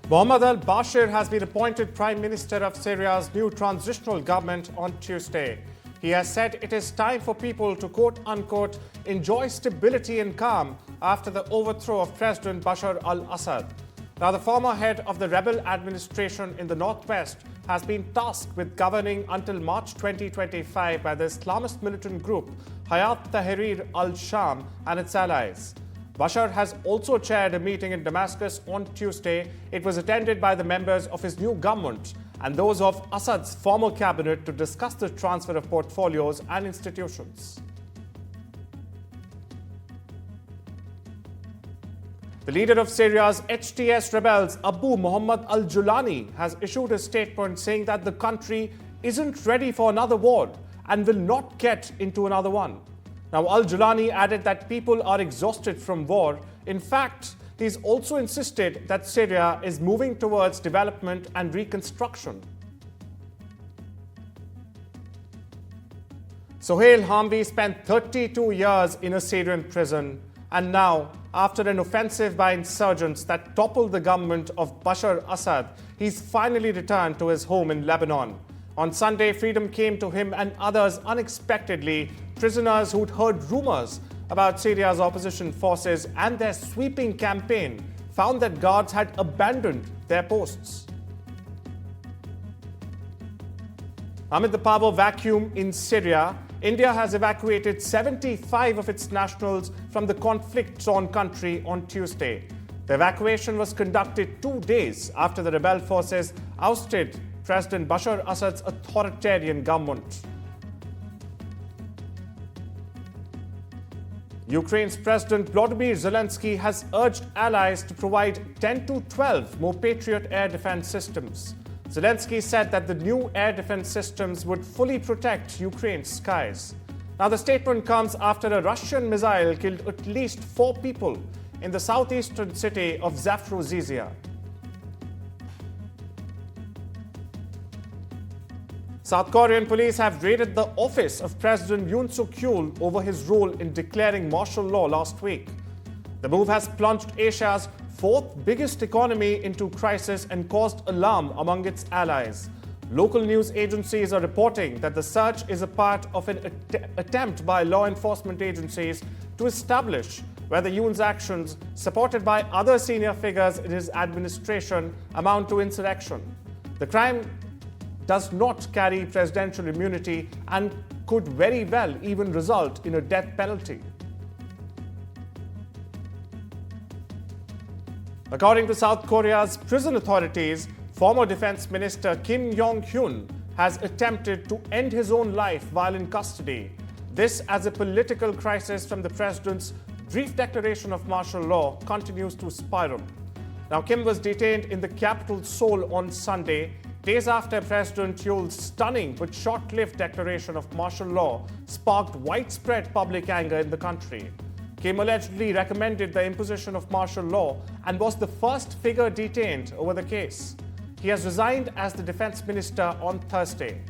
Mohammed al-Bashir has been appointed Prime Minister of Syria's new transitional government on Tuesday. He has said it is time for people to quote-unquote enjoy stability and calm after the overthrow of President Bashar al-Assad. Now, the former head of the rebel administration in the northwest has been tasked with governing until March 2025 by the Islamist militant group Hayat Tahrir al-Sham and its allies. Bashar has also chaired a meeting in Damascus on Tuesday. It was attended by the members of his new government and those of Assad's former cabinet to discuss the transfer of portfolios and institutions. The leader of Syria's HTS rebels, Abu Muhammad al-Julani, has issued a statement saying that the country isn't ready for another war and will not get into another one. Now, al-Julani added that people are exhausted from war. In fact, he's also insisted that Syria is moving towards development and reconstruction. Sohail Hamdi spent 32 years in a Syrian prison, and now, after an offensive by insurgents that toppled the government of Bashar Assad, he's finally returned to his home in Lebanon. On Sunday, freedom came to him and others unexpectedly. Prisoners who'd heard rumors about Syria's opposition forces and their sweeping campaign found that guards had abandoned their posts. Amid the power vacuum in Syria, India has evacuated 75 of its nationals from the conflict-torn country on Tuesday. The evacuation was conducted 2 days after the rebel forces ousted President Bashar Assad's authoritarian government. Ukraine's President Volodymyr Zelensky has urged allies to provide 10 to 12 more Patriot air defense systems. Zelensky said that the new air defense systems would fully protect Ukraine's skies. Now, the statement comes after a Russian missile killed at least 4 people in the southeastern city of Zaporozhye. South Korean police have raided the office of President Yoon Suk-yeol over his role in declaring martial law last week. The move has plunged Asia's fourth biggest economy into crisis and caused alarm among its allies. Local news agencies are reporting that the search is a part of an attempt by law enforcement agencies to establish whether Yoon's actions, supported by other senior figures in his administration, amount to insurrection. The crime does not carry presidential immunity and could very well even result in a death penalty. According to South Korea's prison authorities, former Defense Minister Kim Yong-hyun has attempted to end his own life while in custody. This, as a political crisis from the president's brief declaration of martial law continues to spiral. Now, Kim was detained in the capital Seoul on Sunday, days after President Yoon's stunning but short-lived declaration of martial law sparked widespread public anger in the country. Kim allegedly recommended the imposition of martial law and was the first figure detained over the case. He has resigned as the defense minister on Thursday.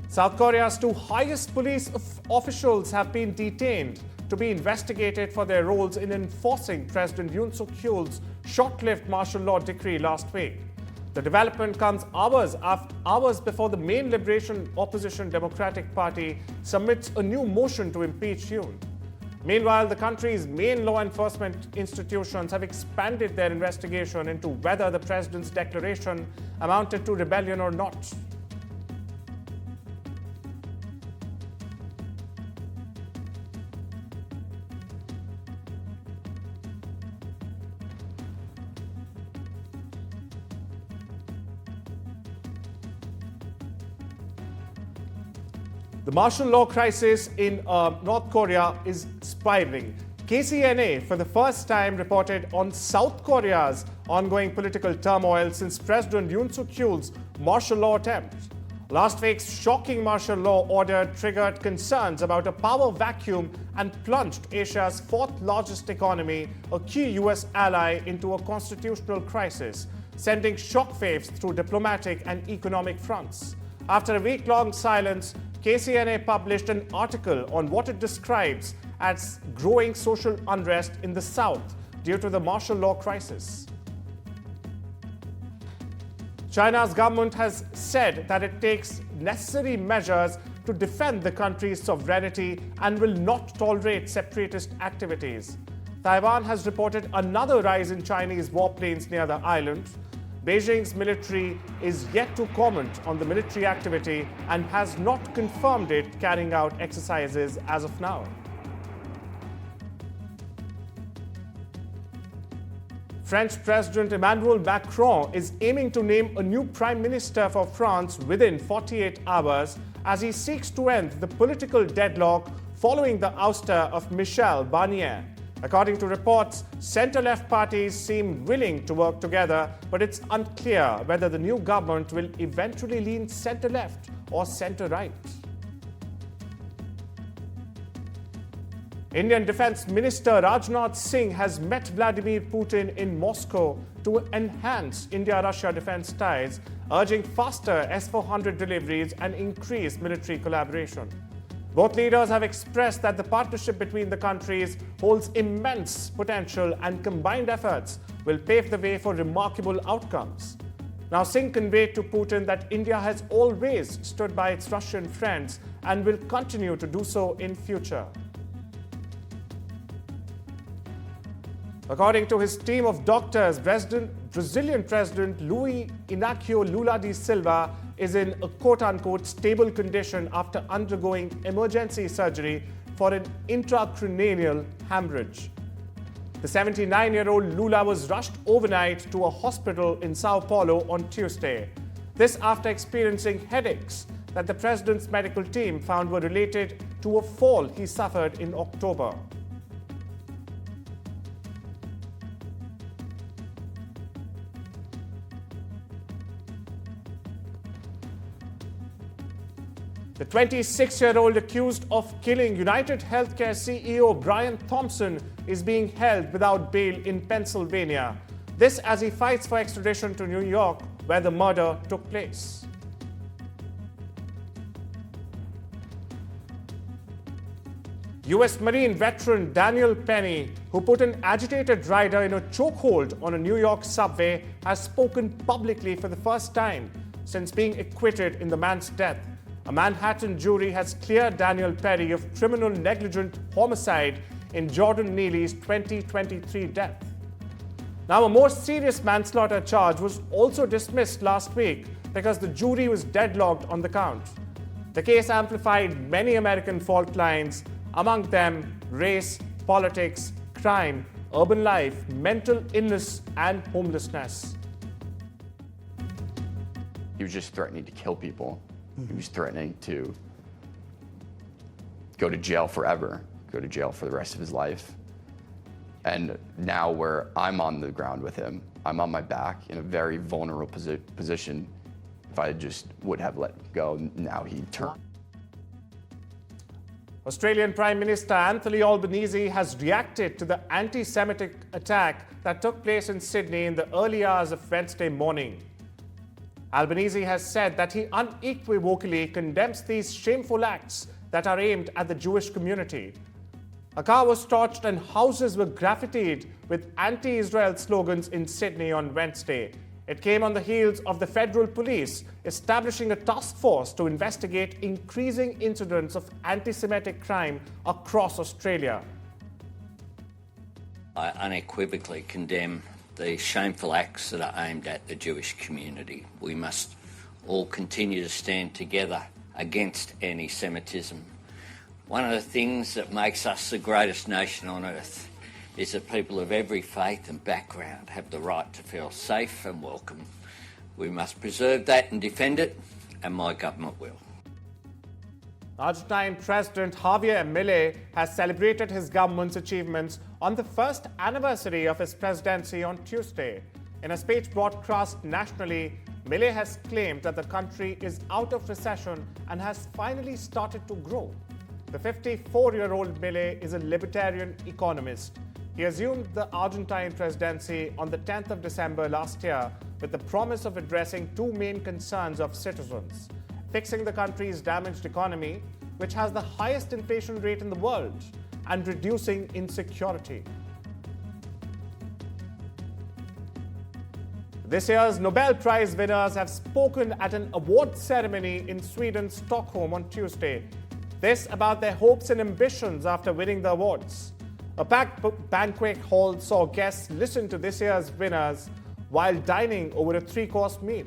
South Korea's 2 highest police officials have been detained to be investigated for their roles in enforcing President Yoon Suk-yeol's short-lived martial law decree last week. The development comes hours before the main liberation opposition Democratic Party submits a new motion to impeach Yoon. Meanwhile, the country's main law enforcement institutions have expanded their investigation into whether the president's declaration amounted to rebellion or not. The martial law crisis in North Korea is spiraling. KCNA, for the first time, reported on South Korea's ongoing political turmoil since President Yoon Suk-yeol's martial law attempt. Last week's shocking martial law order triggered concerns about a power vacuum and plunged Asia's 4th largest economy, a key US ally, into a constitutional crisis, sending shockwaves through diplomatic and economic fronts. After a week-long silence, KCNA published an article on what it describes as growing social unrest in the south due to the martial law crisis. China's government has said that it takes necessary measures to defend the country's sovereignty and will not tolerate separatist activities. Taiwan has reported another rise in Chinese warplanes near the island. Beijing's military is yet to comment on the military activity and has not confirmed it carrying out exercises as of now. French President Emmanuel Macron is aiming to name a new Prime Minister for France within 48 hours as he seeks to end the political deadlock following the ouster of Michel Barnier. According to reports, centre-left parties seem willing to work together, but it's unclear whether the new government will eventually lean centre-left or centre-right. Indian Defence Minister Rajnath Singh has met Vladimir Putin in Moscow to enhance India-Russia defence ties, urging faster S-400 deliveries and increased military collaboration. Both leaders have expressed that the partnership between the countries holds immense potential and combined efforts will pave the way for remarkable outcomes. Now, Singh conveyed to Putin that India has always stood by its Russian friends and will continue to do so in future. According to his team of doctors, Brazilian President Luiz Inácio Lula da Silva is in a quote-unquote stable condition after undergoing emergency surgery for an intracranial hemorrhage. The 79-year-old Lula was rushed overnight to a hospital in Sao Paulo on Tuesday. This after experiencing headaches that the president's medical team found were related to a fall he suffered in October. The 26-year-old accused of killing United Healthcare CEO Brian Thompson is being held without bail in Pennsylvania. This as he fights for extradition to New York, where the murder took place. U.S. Marine veteran Daniel Penny, who put an agitated rider in a chokehold on a New York subway, has spoken publicly for the first time since being acquitted in the man's death. A Manhattan jury has cleared Daniel Perry of criminal negligent homicide in Jordan Neely's 2023 death. Now, a more serious manslaughter charge was also dismissed last week because the jury was deadlocked on the count. The case amplified many American fault lines, among them race, politics, crime, urban life, mental illness, and homelessness. He was just threatening to kill people. He was threatening to go to jail forever, go to jail for the rest of his life. And now where I'm on the ground with him, I'm on my back in a very vulnerable position. If I just would have let go, now he'd turn. Australian Prime Minister Anthony Albanese has reacted to the anti-Semitic attack that took place in Sydney in the early hours of Wednesday morning. Albanese has said that he unequivocally condemns these shameful acts that are aimed at the Jewish community. A car was torched and houses were graffitied with anti-Israel slogans in Sydney on Wednesday. It came on the heels of the federal police establishing a task force to investigate increasing incidents of anti-Semitic crime across Australia. I unequivocally condemn the shameful acts that are aimed at the Jewish community. We must all continue to stand together against anti-Semitism. One of the things that makes us the greatest nation on earth is that people of every faith and background have the right to feel safe and welcome. We must preserve that and defend it, and my government will. Argentine President Javier Milei has celebrated his government's achievements on the first anniversary of his presidency on Tuesday. In a speech broadcast nationally, Milei has claimed that the country is out of recession and has finally started to grow. The 54-year-old Milei is a libertarian economist. He assumed the Argentine presidency on the 10th of December last year with the promise of addressing two main concerns of citizens: fixing the country's damaged economy, which has the highest inflation rate in the world, and reducing insecurity. This year's Nobel Prize winners have spoken at an award ceremony in Sweden's Stockholm on Tuesday. This about their hopes and ambitions after winning the awards. A packed banquet hall saw guests listen to this year's winners while dining over a three-course meal.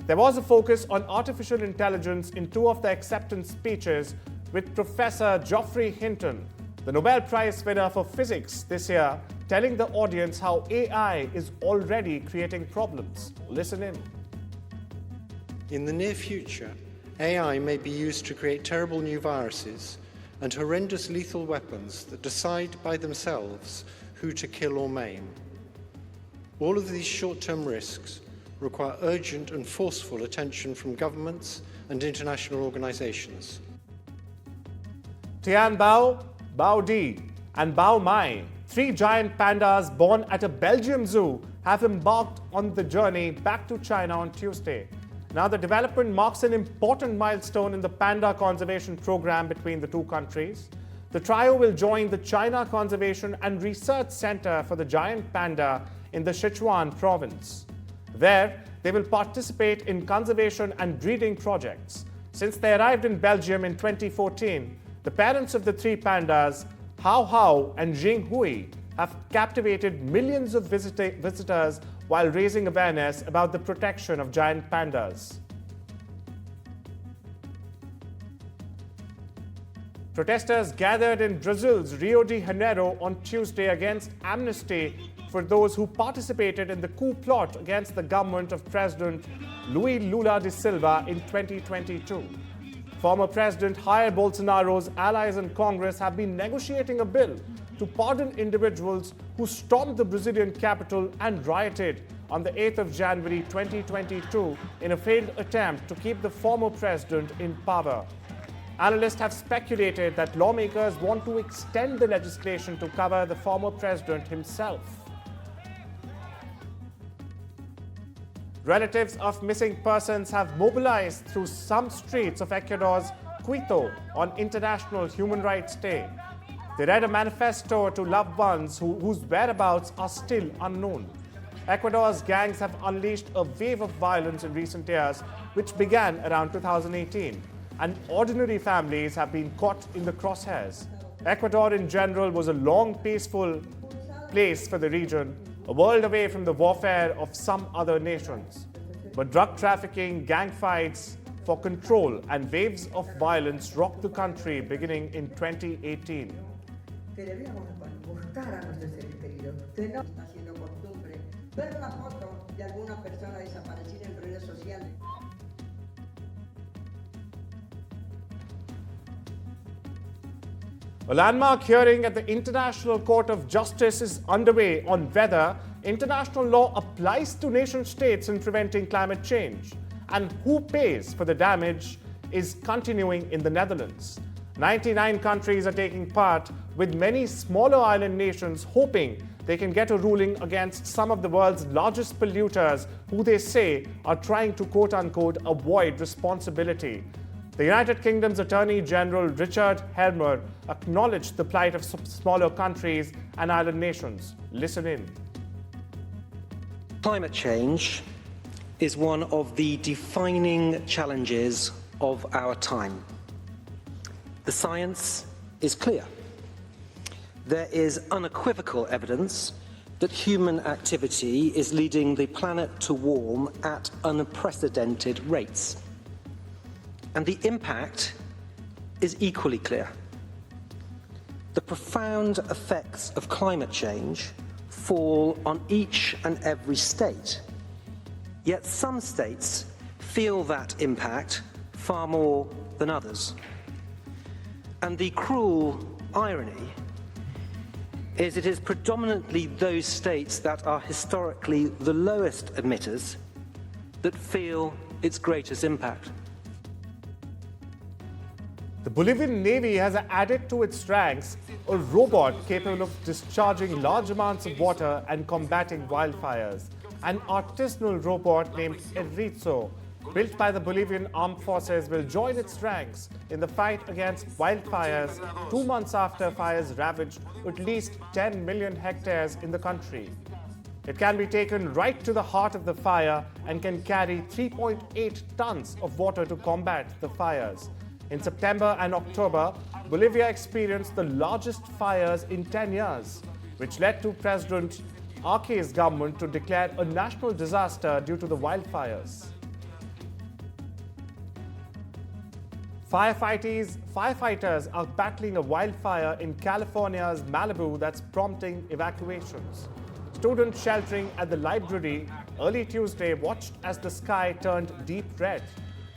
There was a focus on artificial intelligence in two of the acceptance speeches, with Professor Geoffrey Hinton, the Nobel Prize winner for physics this year, telling the audience how AI is already creating problems. Listen in. In the near future, AI may be used to create terrible new viruses and horrendous lethal weapons that decide by themselves who to kill or maim. All of these short-term risks require urgent and forceful attention from governments and international organizations. Tian Bao, Bao Di, and Bao Mai, three giant pandas born at a Belgium zoo, have embarked on the journey back to China on Tuesday. Now, the development marks an important milestone in the panda conservation program between the two countries. The trio will join the China Conservation and Research Center for the Giant Panda in the Sichuan province. There, they will participate in conservation and breeding projects. Since they arrived in Belgium in 2014, the parents of the three pandas, Hao Hao and Jing Hui, have captivated millions of visitors while raising awareness about the protection of giant pandas. Protesters gathered in Brazil's Rio de Janeiro on Tuesday against amnesty for those who participated in the coup plot against the government of President Luiz Lula da Silva in 2022. Former President Jair Bolsonaro's allies in Congress have been negotiating a bill to pardon individuals who stormed the Brazilian capital and rioted on the 8th of January 2022 in a failed attempt to keep the former president in power. Analysts have speculated that lawmakers want to extend the legislation to cover the former president himself. Relatives of missing persons have mobilized through some streets of Ecuador's Quito on International Human Rights Day. They read a manifesto to loved ones whose whereabouts are still unknown. Ecuador's gangs have unleashed a wave of violence in recent years, which began around 2018, and ordinary families have been caught in the crosshairs. Ecuador in general was a long, peaceful place for the region, a world away from the warfare of some other nations. But drug trafficking, gang fights for control, and waves of violence rocked the country beginning in 2018. Debíamos buscar a nuestros seres queridos. Usted no está haciendo costumbre ver una foto de alguna persona desaparecida en redes sociales. A landmark hearing at the International Court of Justice is underway on whether international law applies to nation-states in preventing climate change, and who pays for the damage is continuing in the Netherlands. 99 countries are taking part, with many smaller island nations hoping they can get a ruling against some of the world's largest polluters who they say are trying to quote-unquote avoid responsibility. The United Kingdom's Attorney General Richard Helmer acknowledged the plight of smaller countries and island nations. Listen in. Climate change is one of the defining challenges of our time. The science is clear. There is unequivocal evidence that human activity is leading the planet to warm at unprecedented rates. And the impact is equally clear. The profound effects of climate change fall on each and every state. Yet some states feel that impact far more than others. And the cruel irony is it is predominantly those states that are historically the lowest emitters that feel its greatest impact. The Bolivian Navy has added to its ranks a robot capable of discharging large amounts of water and combating wildfires. An artisanal robot named Errizo built by the Bolivian armed forces, will join its ranks in the fight against wildfires 2 months after fires ravaged at least 10 million hectares in the country. It can be taken right to the heart of the fire and can carry 3.8 tons of water to combat the fires. In September and October, Bolivia experienced the largest fires in 10 years, which led to President Arce's government to declare a national disaster due to the wildfires. Firefighters are battling a wildfire in California's Malibu that's prompting evacuations. Students sheltering at the library early Tuesday watched as the sky turned deep red.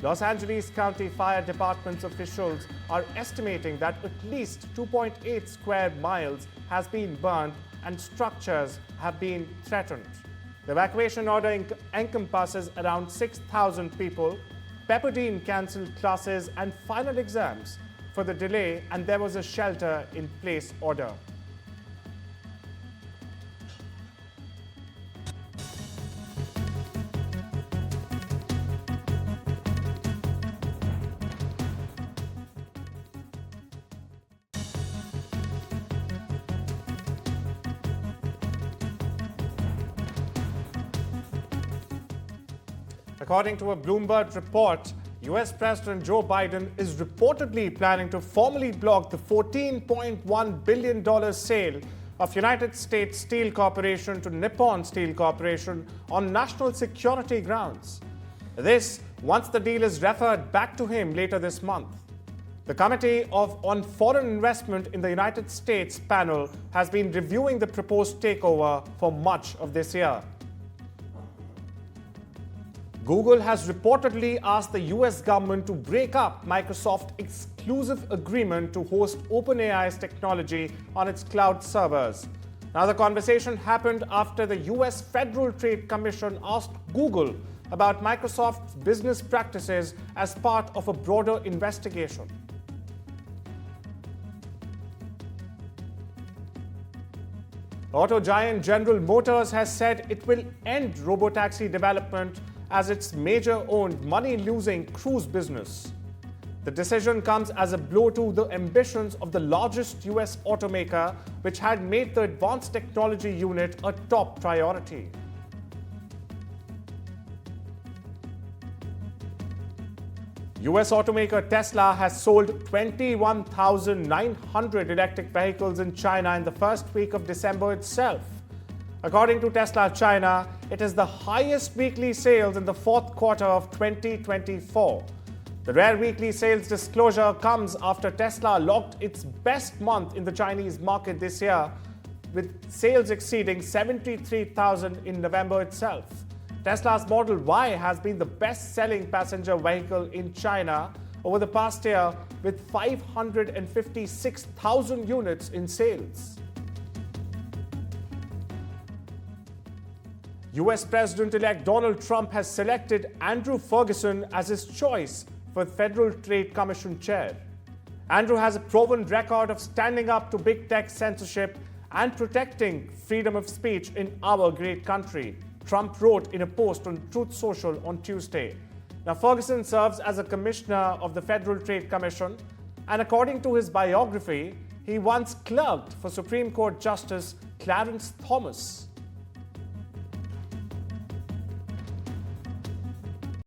Los Angeles County Fire Department's officials are estimating that at least 2.8 square miles has been burned and structures have been threatened. The evacuation order encompasses around 6,000 people. Pepperdine cancelled classes and final exams for the delay, and there was a shelter-in-place order. According to a Bloomberg report, US President Joe Biden is reportedly planning to formally block the $14.1 billion sale of United States Steel Corporation to Nippon Steel Corporation on national security grounds. This, once the deal is referred back to him later this month. The Committee on Foreign Investment in the United States panel has been reviewing the proposed takeover for much of this year. Google has reportedly asked the US government to break up Microsoft's exclusive agreement to host OpenAI's technology on its cloud servers. Now, the conversation happened after the US Federal Trade Commission asked Google about Microsoft's business practices as part of a broader investigation. Auto giant General Motors has said it will end robotaxi development as its major-owned, money-losing cruise business. The decision comes as a blow to the ambitions of the largest US automaker, which had made the advanced technology unit a top priority. US automaker Tesla has sold 21,900 electric vehicles in China in the first week of December itself. According to Tesla China, it is the highest weekly sales in the fourth quarter of 2024. The rare weekly sales disclosure comes after Tesla logged its best month in the Chinese market this year, with sales exceeding 73,000 in November itself. Tesla's Model Y has been the best-selling passenger vehicle in China over the past year, with 556,000 units in sales. US President-elect Donald Trump has selected Andrew Ferguson as his choice for Federal Trade Commission chair. Andrew has a proven record of standing up to big tech censorship and protecting freedom of speech in our great country, Trump wrote in a post on Truth Social on Tuesday. Now, Ferguson serves as a commissioner of the Federal Trade Commission, and according to his biography, he once clerked for Supreme Court Justice Clarence Thomas.